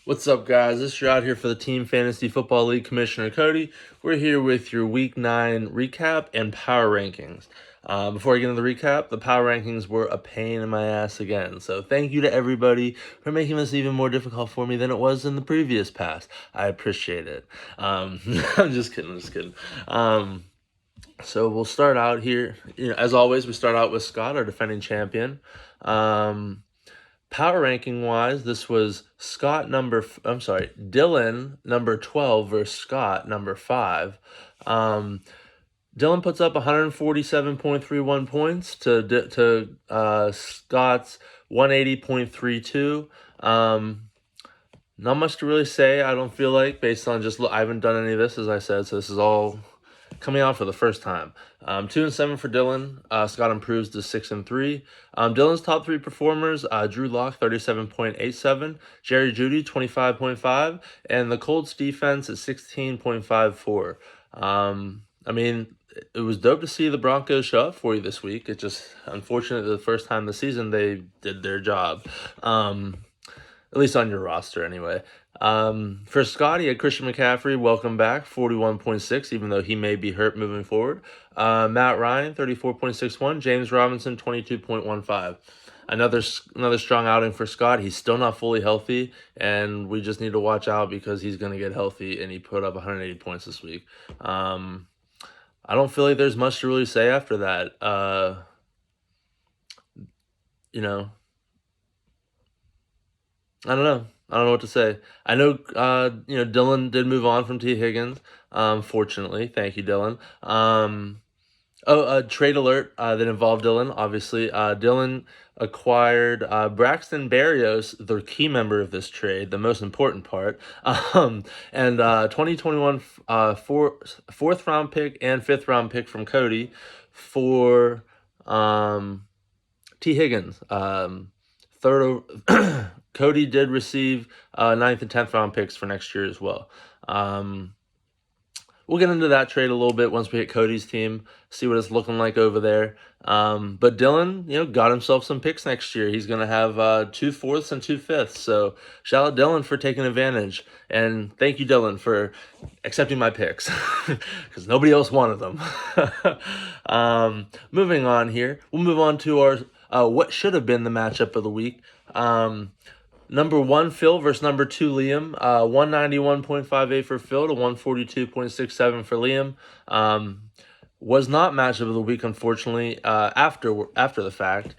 What's up, guys? This is out here for the Team Fantasy Football League Commissioner Cody. We're here with your Week 9 recap and power rankings. Before I get into the recap, the power rankings were a pain in my ass again. So thank you to everybody for making this even more difficult for me than it was in the previous past. I appreciate it. I'm just kidding. So we'll start out here. As always, we start out with Scott, our defending champion. Power ranking wise, this was Dylan number 12 versus Scott number 5. Dylan puts up 147.31 points to Scott's 180.32. Not much to really say, I don't feel like, based on I haven't done any of this, as I said, so this is all coming out for the first time. 2-7 for Dylan. Scott improves to 6-3. Dylan's top 3 performers: Drew Lock 37.87, Jerry Jeudy 25.5, and the Colts defense at 16.54. I mean, it was dope to see the Broncos show up for you this week. It's just unfortunate the first time this season they did their job. At least on your roster, anyway. For Scott, he had Christian McCaffrey, welcome back, 41.6, even though he may be hurt moving forward. Matt Ryan, 34.61. James Robinson, 22.15. Another strong outing for Scott. He's still not fully healthy, and we just need to watch out because he's going to get healthy, and he put up 180 points this week. I don't feel like there's much to really say after that. I don't know. I don't know what to say. I know, Dylan did move on from T. Higgins, fortunately. Thank you, Dylan. Trade alert that involved Dylan, obviously. Dylan acquired Braxton Berrios, the key member of this trade, the most important part, and 2021 fourth round pick and fifth round pick from Cody for T. Higgins. Cody did receive 9th and 10th round picks for next year as well. We'll get into that trade a little bit once we hit Cody's team, see what it's looking like over there. But Dylan, got himself some picks next year. He's going to have 2 fourths and 2 fifths. So shout out Dylan for taking advantage. And thank you, Dylan, for accepting my picks because nobody else wanted them. Moving on here, we'll move on to our what should have been the matchup of the week. Number 1, Phil versus number 2, Liam. 191.58 for Phil to 142.67 for Liam. Was not matchup of the week, unfortunately, after the fact.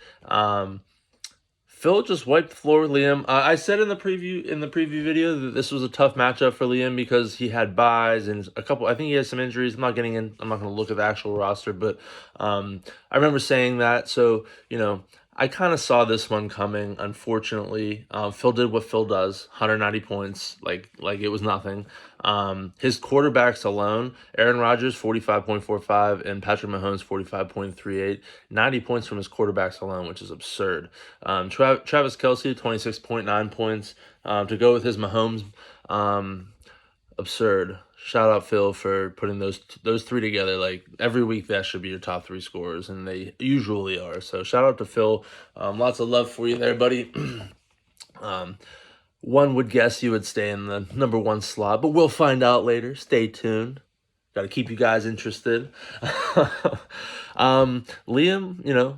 Phil just wiped the floor with Liam. I said in the preview video that this was a tough matchup for Liam because he had buys and I think he has some injuries. I'm not going to look at the actual roster, but I remember saying that. So, I kind of saw this one coming, unfortunately. Phil did what Phil does, 190 points, like it was nothing. His quarterbacks alone, Aaron Rodgers, 45.45, and Patrick Mahomes, 45.38. 90 points from his quarterbacks alone, which is absurd. Travis Kelce, 26.9 points. To go with his Mahomes, absurd. Shout out Phil for putting those 3 together. Like every week, that should be your top 3 scorers, and they usually are. So shout out to Phil. Lots of love for you there, buddy. One would guess you would stay in the number 1 slot, but we'll find out later. Stay tuned. Got to keep you guys interested. Liam,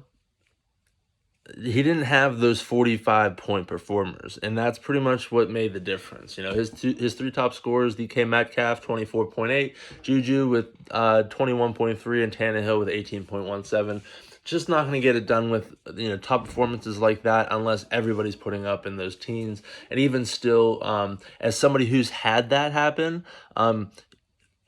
he didn't have those 45-point performers, and that's pretty much what made the difference. His 3 top scorers: DK Metcalf, 24.8, Juju with 21.3, and Tannehill with 18.17. Just not going to get it done with top performances like that unless everybody's putting up in those teens. And even still, as somebody who's had that happen,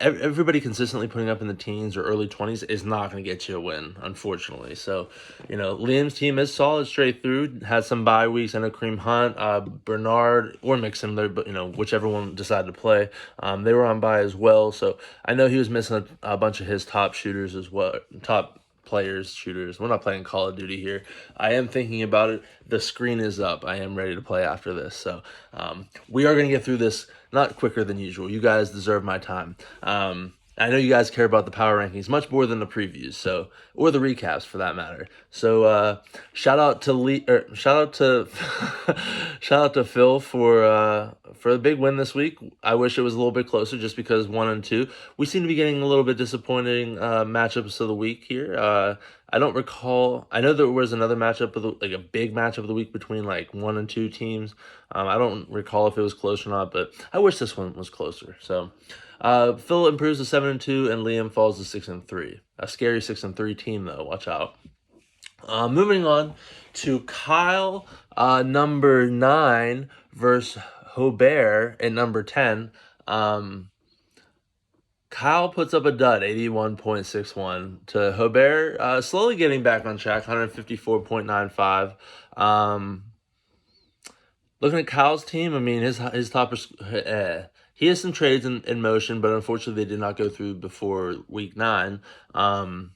everybody consistently putting up in the teens or early 20s is not going to get you a win, unfortunately. So, Liam's team is solid straight through. Had some bye weeks. I know Kareem Hunt, Bernard, or Mixon, but whichever one decided to play, they were on bye as well. So I know he was missing a bunch of his top shooters as well, top players, shooters. We're not playing Call of Duty here. I am thinking about it. The screen is up. I am ready to play after this. So we are going to get through this not quicker than usual. You guys deserve my time. I know you guys care about the power rankings much more than the previews, so, or the recaps for that matter. So shout out to shout out to shout out to Phil for the big win this week. I wish it was a little bit closer, just because 1 and 2. We seem to be getting a little bit disappointing matchups of the week here. I don't recall. I know there was another matchup of like a big matchup of the week between like 1 and 2 teams. I don't recall if it was close or not, but I wish this one was closer. So. Phil improves to 7-2, and Liam falls to 6-3. A scary 6-3 team, though. Watch out. Moving on to Kyle, number 9, versus Hobert at number 10. Kyle puts up a dud, 81.61 to Hobert, slowly getting back on track, 154.95. Looking at Kyle's team, I mean, his top is. He has some trades in motion, but unfortunately they did not go through before week 9. And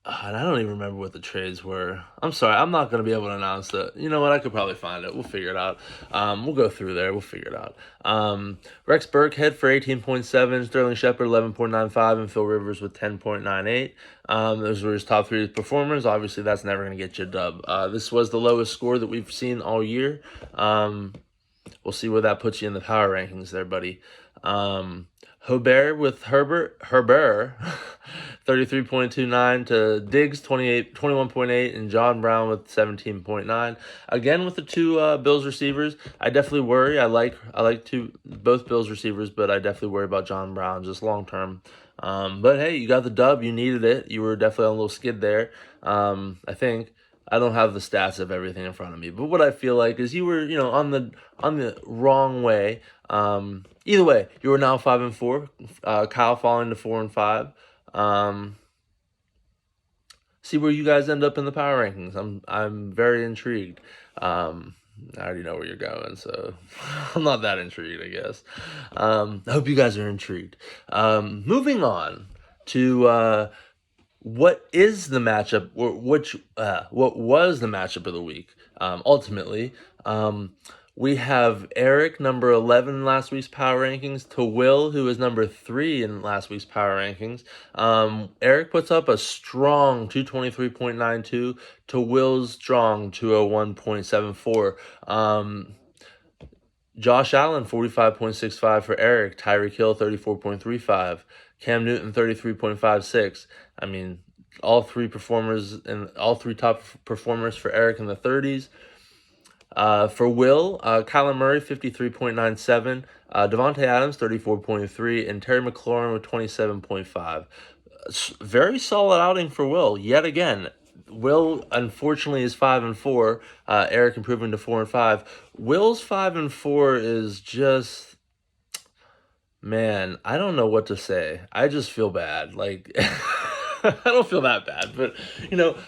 I don't even remember what the trades were. I'm sorry, I'm not going to be able to announce that. You know what? I could probably find it. We'll figure it out. We'll go through there. We'll figure it out. Rex Burkhead for 18.7, Sterling Shepard 11.95, and Phil Rivers with 10.98. Those were his top 3 performers. Obviously, that's never going to get you a dub. This was the lowest score that we've seen all year. We'll see where that puts you in the power rankings there, buddy. Hobert with Herbert 33.29 to Diggs 21.8, and John Brown with 17.9. Again with the 2 Bills receivers, I definitely worry. I like both Bills receivers, but I definitely worry about John Brown just long term. But hey, you got the dub. You needed it. You were definitely on a little skid there. I think. I don't have the stats of everything in front of me, but what I feel like is you were, on the wrong way. Either way, you are now 5-4. Kyle falling to 4-5. See where you guys end up in the power rankings. I'm very intrigued. I already know where you're going, so I'm not that intrigued, I guess. I hope you guys are intrigued. Moving on to what is the matchup, or what was the matchup of the week? Ultimately, we have Eric, number 11 in last week's power rankings, to Will, who is number 3 in last week's power rankings. Eric puts up a strong 223.92 to Will's strong 201.74. Josh Allen, 45.65 for Eric. Tyreek Hill, 34.35. Cam Newton, 33.56. I mean, all 3 top performers for Eric in the 30s. For Will, Kyler Murray, 53.97. Devontae Adams, 34.3. And Terry McLaurin with 27.5. Very solid outing for Will, yet again. Will, unfortunately, is 5-4. Eric improving to 4-5. Will's 5-4 is just, man, I don't know what to say. I just feel bad. Like, I don't feel that bad, but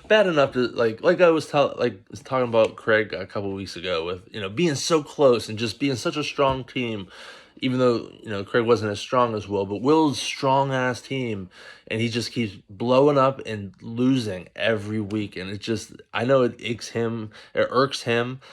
bad enough to like I was talking about Craig a couple weeks ago with being so close and just being such a strong team. Even though Craig wasn't as strong as Will, but Will's strong ass team, and he just keeps blowing up and losing every week, and I know it irks him.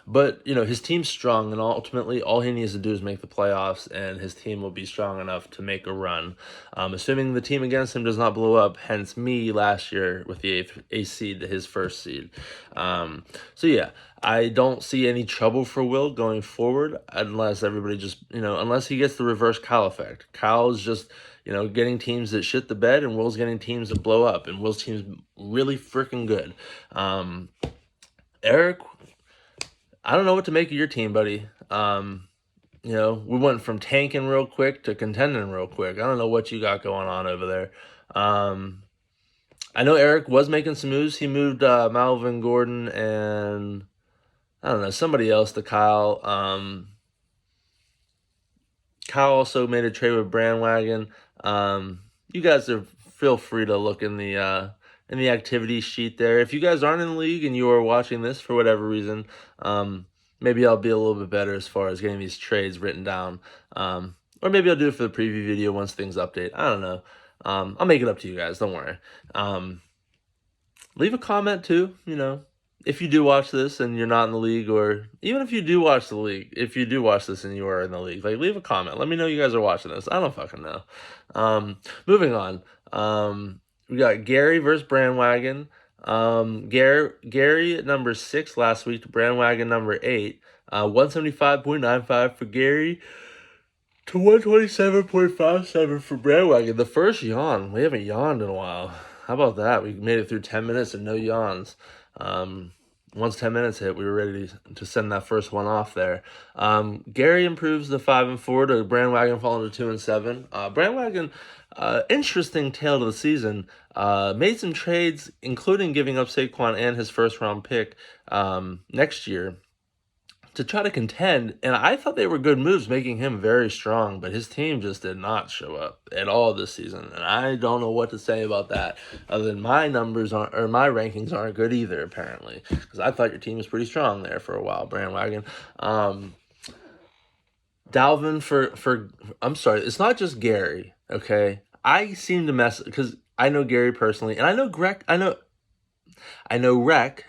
But his team's strong, and ultimately all he needs to do is make the playoffs, and his team will be strong enough to make a run. Assuming the team against him does not blow up, hence me last year with the 8th seed to his 1st seed. So yeah, I don't see any trouble for Will going forward unless everybody unless he gets the reverse Kyle effect. Kyle's just getting teams that shit the bed, and Will's getting teams that blow up, and Will's team's really freaking good. Eric, I don't know what to make of your team, buddy. We went from tanking real quick to contending real quick. I don't know what you got going on over there. I know Eric was making some moves. He moved Melvin Gordon and I don't know, somebody else to Kyle. Kyle also made a trade with Brandwagon. You guys feel free to look in the activity sheet there. If you guys aren't in the league and you are watching this for whatever reason, maybe I'll be a little bit better as far as getting these trades written down. Or maybe I'll do it for the preview video once things update. I don't know. I'll make it up to you guys. Don't worry. Leave a comment too. if you do watch this and you're not in the league, or even if you do watch the league, if you do watch this and you are in the league, like leave a comment. Let me know you guys are watching this. I don't fucking know. Moving on. We got Gary versus Brandwagon. Gary at number 6 last week to Brandwagon number 8. 175.95 for Gary to 127.57 for Brandwagon. The first yawn. We haven't yawned in a while. How about that? We made it through 10 minutes and no yawns. Once 10 minutes hit, we were ready to send that first one off there. Gary improves the 5-4 to Brandwagon falling to 2-7. Brandwagon, interesting tale to the season. Made some trades, including giving up Saquon and his first round pick next year to try to contend, and I thought they were good moves, making him very strong, but his team just did not show up at all this season, and I don't know what to say about that, other than my numbers aren't, or my rankings aren't good either, apparently, because I thought your team was pretty strong there for a while, Brandwagon. Dalvin I'm sorry, it's not just Gary, okay? I seem to mess, because I know Gary personally, and I know Rec,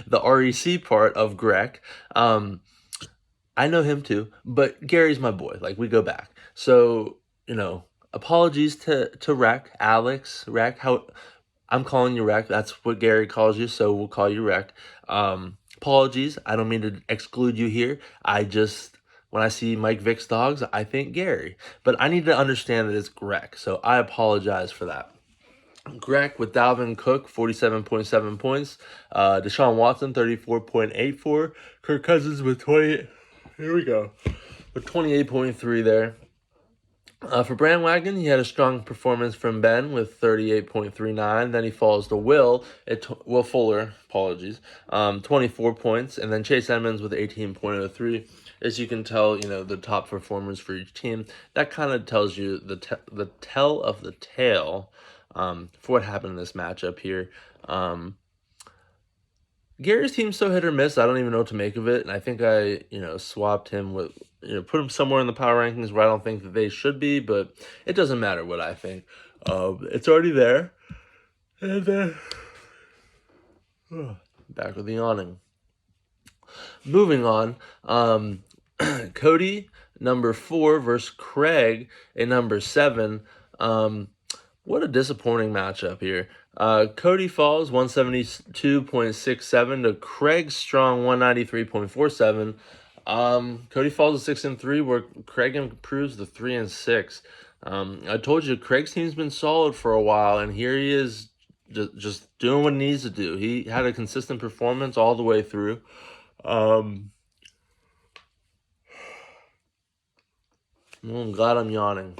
the REC part of Greg. I know him too, but Gary's my boy. Like, we go back. So, apologies to Rec, Alex, Rec. How I'm calling you Rec. That's what Gary calls you, so we'll call you Rec. Apologies. I don't mean to exclude you here. When I see Mike Vick's dogs, I think Gary. But I need to understand that it's Greg, so I apologize for that. Greg with Dalvin Cook, 47.7 points. Deshaun Watson, 34.84. Kirk Cousins with 28.3 there. For Brandwagon, he had a strong performance from Ben with 38.39. Then he falls to Will Fuller, 24 points. And then Chase Edmonds with 18.03. As you can tell, the top performers for each team. That kind of tells you the tell of the tale for what happened in this matchup here. Gary's team's so hit or miss, I don't even know what to make of it. And I think I, swapped him with, put him somewhere in the power rankings where I don't think that they should be, but it doesn't matter what I think. It's already there. And then, back with the yawning. Moving on, Cody, number 4 versus Craig at number 7. What a disappointing matchup here. Cody falls 172.67 to Craig's strong 193.47. Cody falls to 6-3, where Craig improves to 3-6. I told you Craig's team's been solid for a while, and here he is just doing what he needs to do. He had a consistent performance all the way through. I'm glad I'm yawning.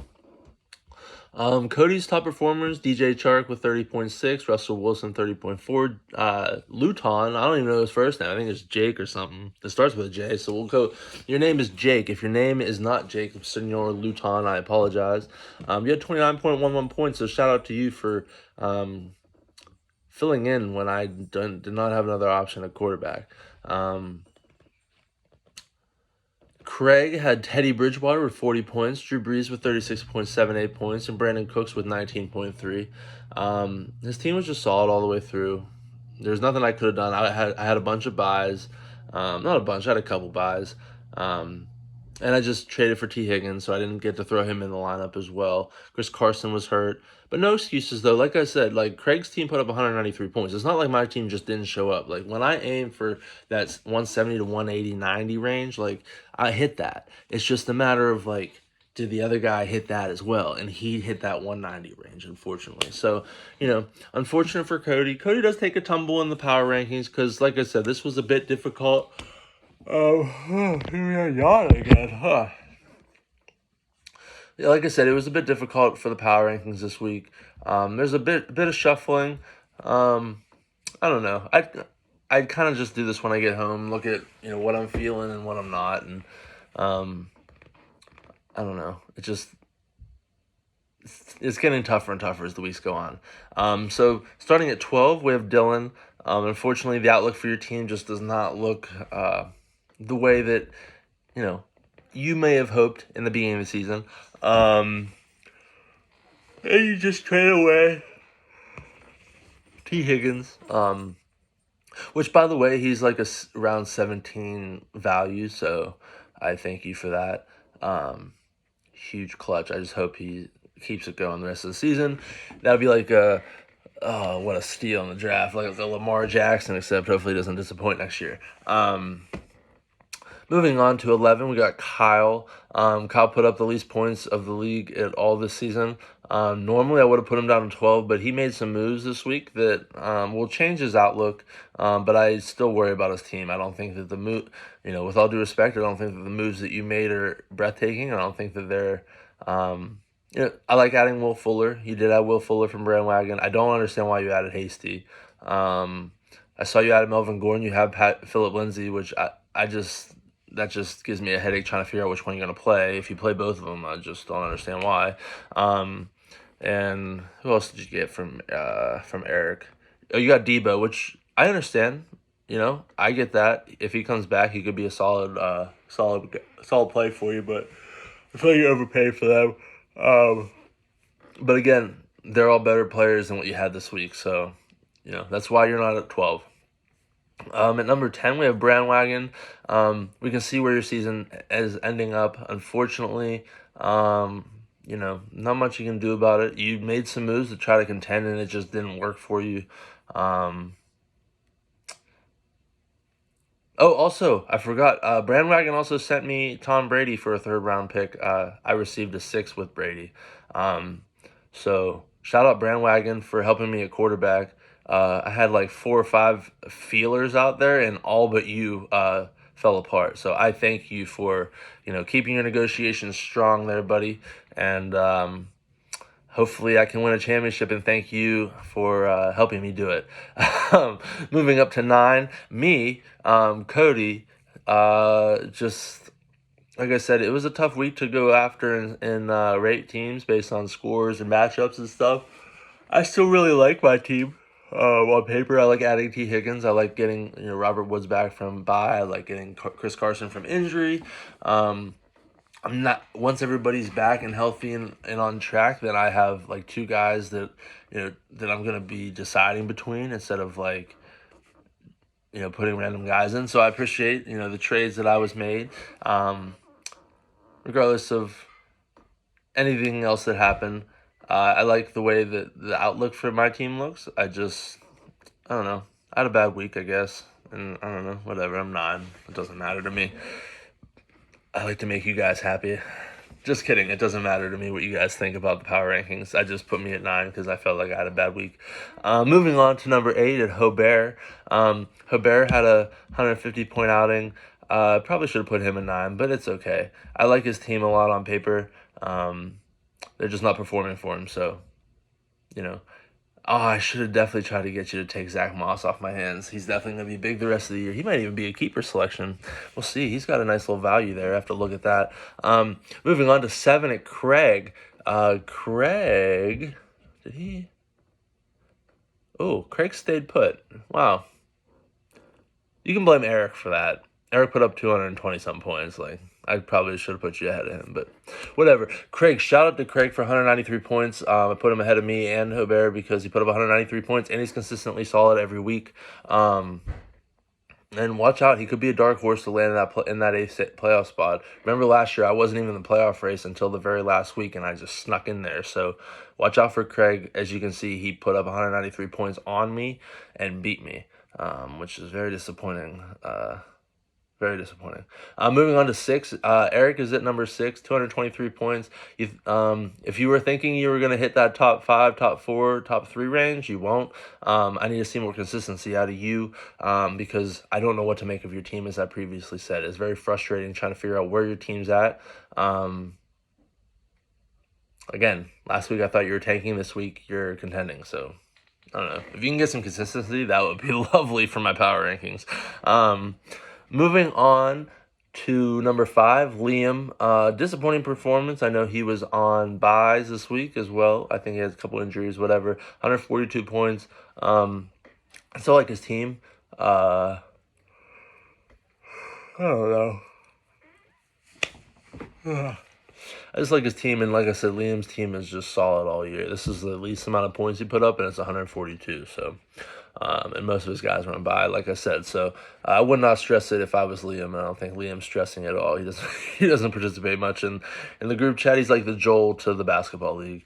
Cody's top performers, DJ Chark with 30.6, Russell Wilson 30.4, Luton, I don't even know his first name, I think it's Jake or something. It starts with a J, so we'll go, your name is Jake. If your name is not Jake, Senor Luton, I apologize. You had 29.11 points, so shout out to you for filling in when I did not have another option at quarterback. Craig had Teddy Bridgewater with 40 points, Drew Brees with 36.78 points, and Brandon Cooks with 19.3. His team was just solid all the way through. There's nothing I could have done. I had a bunch of buys. Not a bunch, I had a couple buys. And I just traded for T. Higgins, so I didn't get to throw him in the lineup as well. Chris Carson was hurt. But no excuses, though. Like I said, Craig's team put up 193 points. It's not like my team just didn't show up. When I aim for that 170 to 180, 90 range, I hit that. It's just a matter of, did the other guy hit that as well? And he hit that 190 range, unfortunately. So, unfortunate for Cody. Cody does take a tumble in the power rankings because, like I said, this was a bit difficult. Here we are yawning again, Yeah, like I said, it was a bit difficult for the power rankings this week. There's a bit of shuffling. I don't know. I'd kind of just do this when I get home, look at what I'm feeling and what I'm not, and I don't know. It's getting tougher and tougher as the weeks go on. So starting at 12, we have Dylan. Unfortunately, the outlook for your team just does not look the way that you may have hoped in the beginning of the season. And you just trade away T. Higgins. Which, by the way, he's like around 17 value, so I thank you for that. Huge clutch. I just hope he keeps it going the rest of the season. That'd be like a what a steal in the draft, like the Lamar Jackson, except hopefully he doesn't disappoint next year. Moving on to 11, we got Kyle. Kyle put up the least points of the league at all this season. Normally, I would have put him down to 12, but he made some moves this week that will change his outlook. But I still worry about his team. I don't think that the move, with all due respect, I don't think that the moves that you made are breathtaking. I don't think that they're. I like adding Will Fuller. You did add Will Fuller from Brandwagon. I don't understand why you added Hasty. I saw you added Melvin Gordon. You have Philip Lindsay, which I just that just gives me a headache trying to figure out which one you're going to play. If you play both of them, I just don't understand why. And who else did you get from Eric? Oh, you got Debo, which I understand. I get that. If he comes back, he could be a solid play for you. But I feel like you overpaid for them. But again, they're all better players than what you had this week. So, that's why you're not at 12. At number 10, we have Brandwagon. We can see where your season is ending up. Unfortunately, not much you can do about it. You made some moves to try to contend, and it just didn't work for you. Also, I forgot. Brandwagon also sent me Tom Brady for a third-round pick. I received a 6 with Brady. So shout out Brandwagon for helping me at quarterback. I had like 4 or 5 feelers out there, and all but you fell apart. So I thank you for keeping your negotiations strong there, buddy. And hopefully I can win a championship, and thank you for helping me do it. Moving up to 9, me, Cody, just like I said, it was a tough week to go after and rate teams based on scores and matchups and stuff. I still really like my team. On paper, I like adding T. Higgins. I like getting Robert Woods back from bye. I like getting Chris Carson from injury. I'm not once everybody's back and healthy and on track, then I have like 2 guys that that I'm gonna be deciding between instead of like putting random guys in. So I appreciate the trades that I was made, regardless of anything else that happened. I like the way that the outlook for my team looks. I don't know. I had a bad week, I guess, and I don't know. Whatever. I'm 9. It doesn't matter to me. I like to make you guys happy. Just kidding. It doesn't matter to me what you guys think about the power rankings. I just put me at 9 because I felt like I had a bad week. Moving on to number 8 at Hobert. Hobert had a 150-point outing. Probably should have put him at 9, but it's okay. I like his team a lot on paper. They're just not performing for him, so, I should have definitely tried to get you to take Zach Moss off my hands. He's definitely going to be big the rest of the year. He might even be a keeper selection. We'll see. He's got a nice little value there. I have to look at that. Moving on to 7 at Craig. Craig, did he? Oh, Craig stayed put. Wow. You can blame Eric for that. Eric put up 220-something points. I probably should have put you ahead of him, but whatever. Craig, shout out to Craig for 193 points. I put him ahead of me and Hobert because he put up 193 points, and he's consistently solid every week. And watch out, he could be a dark horse to land in that 8th playoff spot. Remember last year, I wasn't even in the playoff race until the very last week, and I just snuck in there. So watch out for Craig. As you can see, he put up 193 points on me and beat me, which is very disappointing. Very disappointing. Moving on to 6. Eric is at number 6, 223 points. If you were thinking you were going to hit that top 5, top 4, top 3 range, you won't. I need to see more consistency out of you because I don't know what to make of your team, as I previously said. It's very frustrating trying to figure out where your team's at. Again, last week I thought you were tanking. This week you're contending. So, I don't know. If you can get some consistency, that would be lovely for my power rankings. Moving on to number 5, Liam. Disappointing performance. I know he was on buys this week as well. I think he has a couple injuries, whatever. 142 points. I still like his team. I don't know. I just like his team, and like I said, Liam's team is just solid all year. This is the least amount of points he put up, and it's 142. So, and most of his guys run by, like I said. So I would not stress it if I was Liam. I don't think Liam's stressing at all. He doesn't he doesn't participate much in the group chat. He's like the Joel to the basketball league.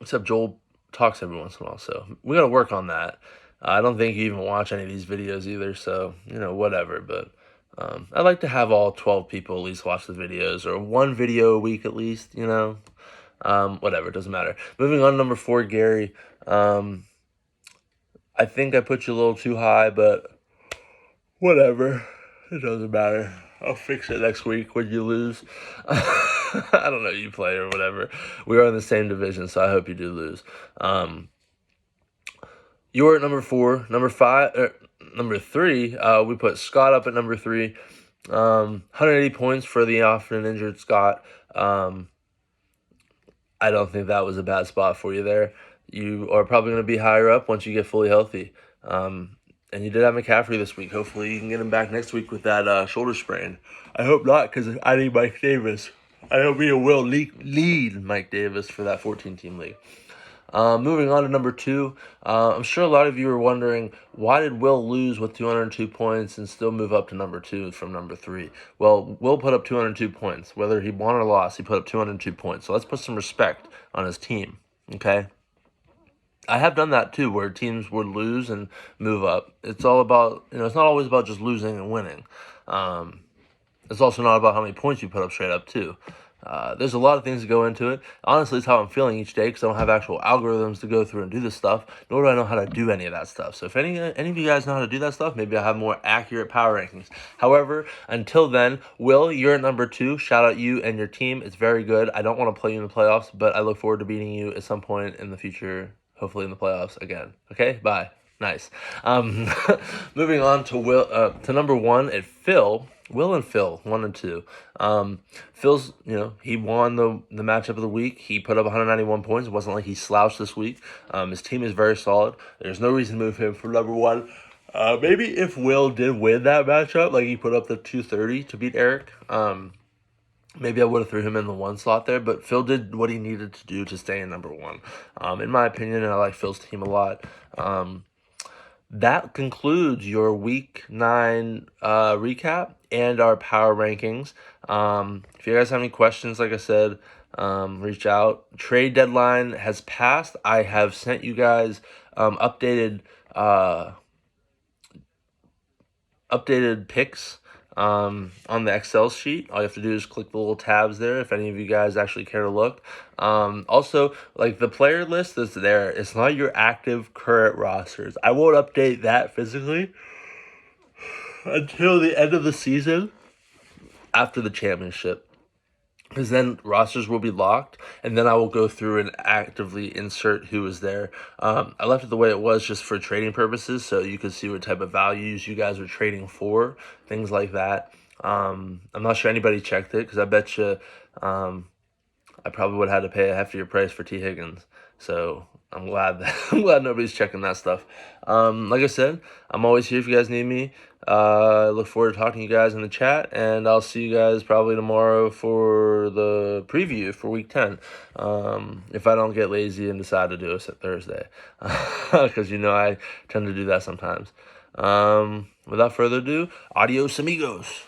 Except Joel talks every once in a while, so we got to work on that. I don't think you even watch any of these videos either, so, whatever. But I'd like to have all 12 people at least watch the videos, or one video a week at least, whatever, it doesn't matter. Moving on to number 4, Gary. I think I put you a little too high, but whatever. It doesn't matter. I'll fix it next week when you lose. I don't know, you play or whatever. We are in the same division, so I hope you do lose. You're at number 4. Number 3, we put Scott up at number 3. 180 points for the often injured Scott. I don't think that was a bad spot for you there. You are probably going to be higher up once you get fully healthy. And you did have McCaffrey this week. Hopefully you can get him back next week with that shoulder sprain. I hope not, because I need Mike Davis. I hope he will lead Mike Davis for that 14-team league. Moving on to number 2. I'm sure a lot of you are wondering, why did Will lose with 202 points and still move up to number 2 from number 3? Well, Will put up 202 points. Whether he won or lost, he put up 202 points. So let's put some respect on his team, okay? I have done that too, where teams would lose and move up. It's all about, it's not always about just losing and winning. It's also not about how many points you put up straight up too. There's a lot of things that go into it. Honestly, it's how I'm feeling each day, because I don't have actual algorithms to go through and do this stuff, nor do I know how to do any of that stuff. So if any of you guys know how to do that stuff, maybe I'll have more accurate power rankings. However, until then, Will, you're at number 2. Shout out you and your team. It's very good. I don't want to play you in the playoffs, but I look forward to beating you at some point in the future, hopefully in the playoffs again. Okay, bye. Nice. Moving on to number 1 at Phil. Will and Phil, 1 and 2. Phil's, he won the matchup of the week. He put up 191 points. It wasn't like he slouched this week. His team is very solid. There's no reason to move him from number 1. Maybe if Will did win that matchup, like he put up the 230 to beat Eric, maybe I would have threw him in the 1 slot there, but Phil did what he needed to do to stay in number 1. In my opinion, and I like Phil's team a lot. That concludes your Week 9 recap and our power rankings. If you guys have any questions, like I said, reach out. Trade deadline has passed. I have sent you guys updated picks on the Excel sheet. All you have to do is click the little tabs there if any of you guys actually care to look. Also, like the player list that's there, it's not your active current rosters. I won't update that physically until the end of the season after the championship, because then rosters will be locked, and then I will go through and actively insert who is there. I left it the way it was just for trading purposes, so you could see what type of values you guys are trading for, things like that. I'm not sure anybody checked it, because I bet you I probably would have had to pay a heftier price for T. Higgins. So I'm glad nobody's checking that stuff. Like I said, I'm always here if you guys need me. I look forward to talking to you guys in the chat, and I'll see you guys probably tomorrow for the preview for Week 10. If I don't get lazy and decide to do it Thursday, because I tend to do that sometimes. Without further ado, adios amigos.